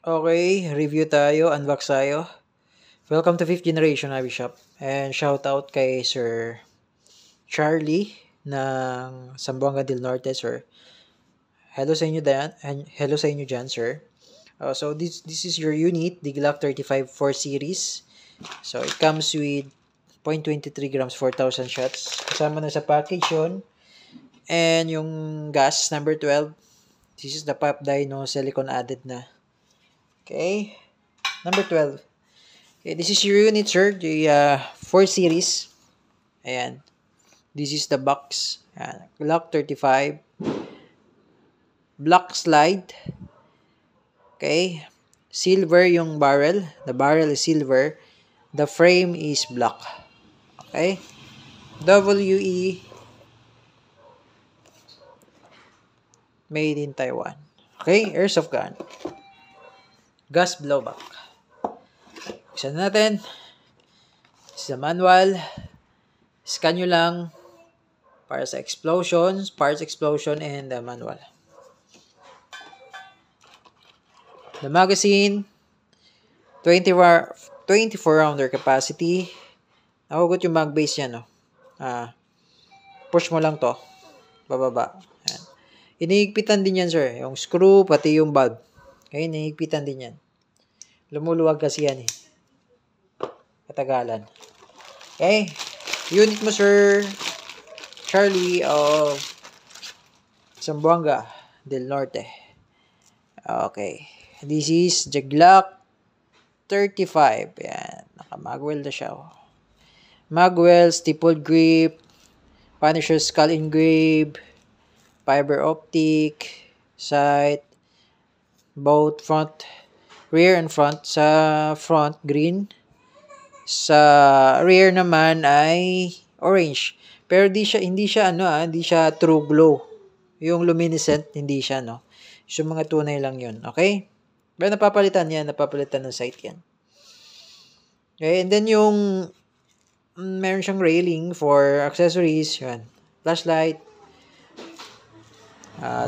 Okay, review tayo, unbox tayo. Welcome to 5th Generation Hobby Shop. And shout out kay Sir Charlie ng Zamboanga del Norte, sir. Hello sa inyo dyan, sir. So this is your unit, the Glock 35 4 series. So it comes with 0.23 grams, 4,000 shots. Kasama na sa package yun. And yung gas, number 12. This is the pop die, no? Silicone added na. Okay. Number 12. Okay, this is your unit, sir. The 4 series. Ayan. This is the box. Ayan. Glock 35. Black slide. Okay. Silver yung barrel. The barrel is silver. The frame is black. Okay. WE. Made in Taiwan. Okay. Airsoft gun. Gas blowback. Isa natin. This is the manual. Scan nyo lang para sa explosions, parts explosion, and the manual. The magazine, 24 rounder capacity. Nakugot yung mag base yan, no? Push mo lang to. Bababa. Ayan. Inihigpitan din yan, sir. Yung screw, pati yung bulb. Okay, inihigpitan din yan. Lumuluwag kasi yan, eh. Katagalan. Okay. Unit mo, sir. Charlie of Zamboanga del Norte. Okay. This is the Glock 35. Yan. Naka-magwell na siya. Magwell, stippled grip, Punisher skull engrave, fiber optic, sight, both front, rear and front. Sa front, green. Sa rear naman ay orange. Pero hindi siya true glow. Yung luminescent, hindi siya, no? So, mga tunay lang yun. Okay? Pero napapalitan ng sight yan. Okay, and then yung meron siyang railing for accessories, yan. Flashlight,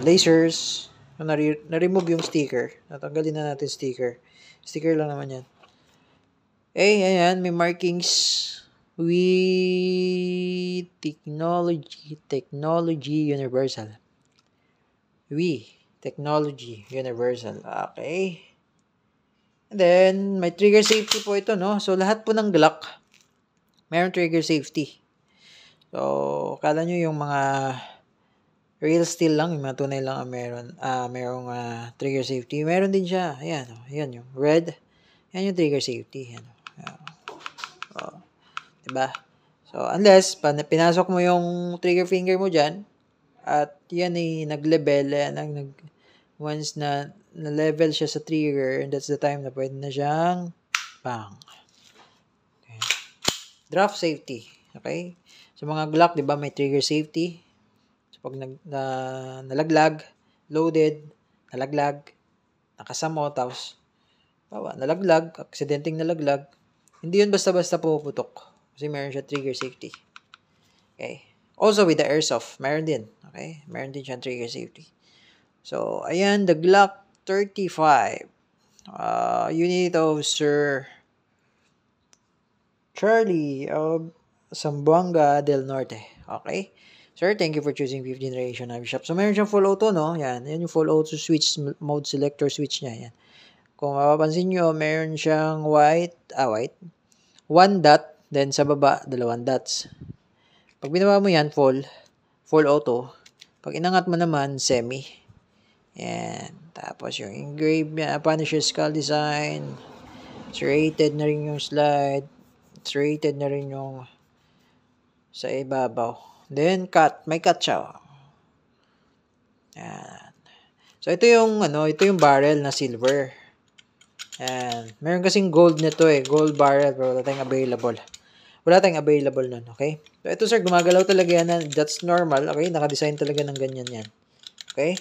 lasers, na-remove yung sticker. Natanggalin na natin sticker. Sticker lang naman yan. Okay, ayan, may markings with technology universal. Technology universal. Okay. And then, may trigger safety po ito, no? So, lahat po ng Glock, mayroong trigger safety. So, kala nyo yung mga real steel lang, yung mga tunay lang ang merong trigger safety. Meron din siya. Ayan, ayan yung red. Ayan yung trigger safety. Ayan. Diba? So, unless, pinasok mo yung trigger finger mo dyan, at yan ay nag-level, once na level siya sa trigger, and that's the time na pwede na siyang bang. Okay. Draft safety. Okay? So, mga Glock, di ba, may trigger safety. So, pag nalaglag, loaded, nalaglag, nakasamo, tapos, nalaglag, aksidenteng nalaglag, hindi yun basta-basta puputok. Kasi meron siya trigger safety. Okay. Also, with the airsoft, meron din. Okay? Meron din siya trigger safety. So, ayan, the Glock 35. Unit of Sir Charlie of Zamboanga del Norte. Okay? Sir, thank you for choosing 5th Generation Hobby Shop. So, meron siyang full auto, no? Yan. Yan yung full auto switch, mode selector switch niya. Yan. Kung mapapansin nyo, meron siyang white. One dot, then sa baba, 2 dots. Pag binawa mo yan, full auto. Pag inangat mo naman, semi. Yan. Tapos yung engraved niya, Punisher skull design. It's rated na rin yung slide. It's rated na rin yung sa ibabaw. Then, cut. May cut siya. Yan. So, ito yung barrel na silver. Yan. Meron kasing gold nito eh. Gold barrel, pero wala tayong available. Wala tayong available nun, okay? So, ito sir, gumagalaw talaga yan. That's normal, okay? Naka-design talaga ng ganyan yan. Okay?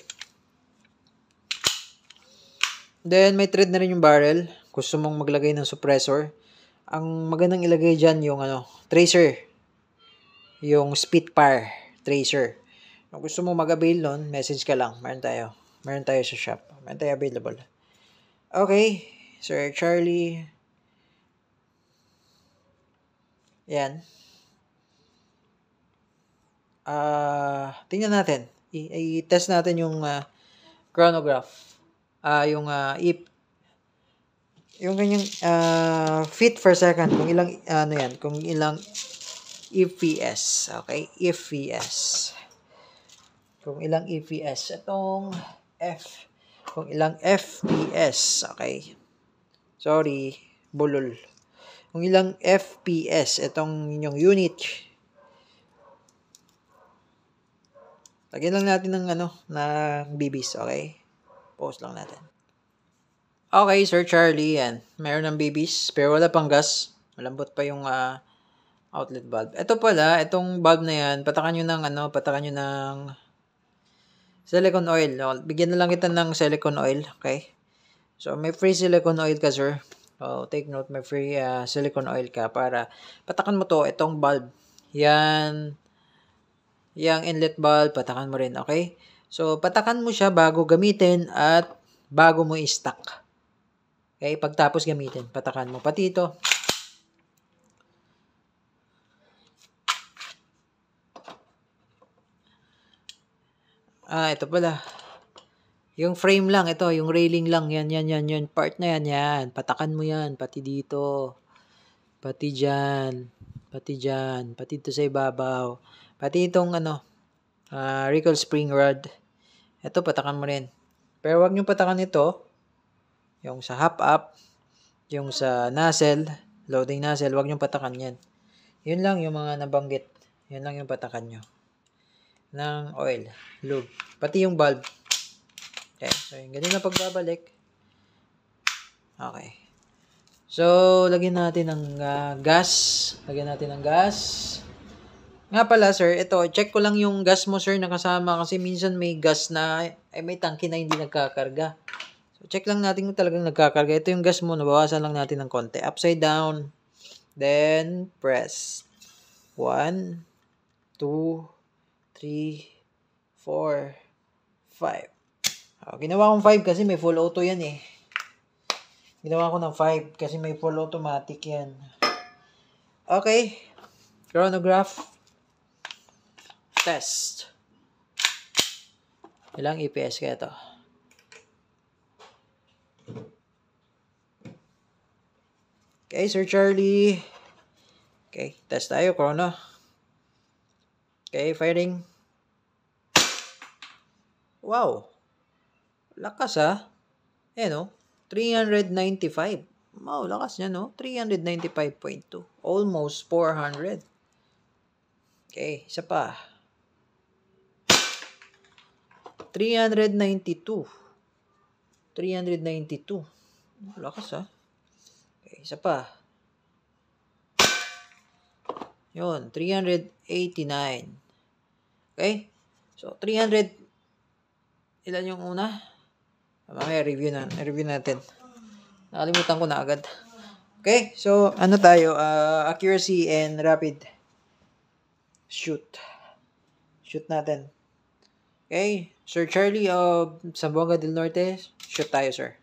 Then, may thread na rin yung barrel. Gusto mong maglagay ng suppressor. Ang magandang ilagay dyan yung tracer. Yung Spitfire tracer. Kung gusto mong mag-avail nun, message ka lang. Meron tayo sa shop. Meron tayo available. Okay, Sir Charlie. Yan. Tingnan natin. I-test natin yung chronograph. Yung kanyang feet per second. Kung ilang, ano yan, kung ilang EPS. Okay, EPS. Kung ilang EPS. Itong kung ilang FPS. Okay. Sorry, bulol. Kung ilang FPS. Itong inyong unit. Lagyan lang natin ng BBs, okay? Pause lang natin. Okay, Sir Charlie, yan. Meron ng BBs, pero wala pang gas. Malambot pa yung outlet valve. Ito pala, itong valve na yan, patakan nyo ng silicone oil. No? Bigyan na lang kita ng silicone oil, okay? So, may free silicone oil ka, sir. So, take note, may free silicone oil ka para patakan mo to, itong valve. Yan, yung inlet valve, patakan mo rin, okay? So, patakan mo siya bago gamitin at bago mo i-stock. Okay? Pagtapos gamitin, patakan mo. Pati ito. Ito pala. Yung frame lang, ito, yung railing lang, yan, part na yan. Patakan mo yan, pati dito. Pati dyan. Pati ito sa ibabaw. Pati itong, recall spring rod. Ito, patakan mo rin. Pero wag nyo patakan ito. Yung sa hop up, yung sa nozzle, loading nozzle, wag nyo patakan yan. Yun lang yung mga nabanggit. Yun lang yung patakan nyo. Ng oil, lube. Pati yung valve. Okay, so yung ganun na pagbabalik. Okay. So, lagyan natin ng gas. Lagyan natin ng gas. Nga pala, sir, ito, check ko lang yung gas mo, sir, nakasama kasi minsan may gas na, may tangke na hindi nagkakarga. So, check lang natin kung talagang nagkakarga. Ito yung gas mo, nabawasan lang natin ng konti. Upside down. Then, press. 1, 2, 3, 4, 5. Ginawa kong 5 kasi may full auto yan eh. Ginawa ko ng 5 kasi may full automatic yan. Okay. Chronograph. Test. Ilang EPS kaya ito? Okay, Sir Charlie. Okay, test tayo, chrono. Okay, firing. Wow. Lakas no? 395. Wow, lakas niya, no? 395.2. Almost 400. Okay, isa pa. 392. 392. Lakas, Okay, isa pa. Yun, 389. Okay? So, 300. Ilan yung una? Mamaya review natin. Nakalimutan ko na agad. Okay? So, tayo? Accuracy and rapid shoot. Shoot natin. Okay? Sir Charlie of Zamboanga del Norte, shoot tayo, sir.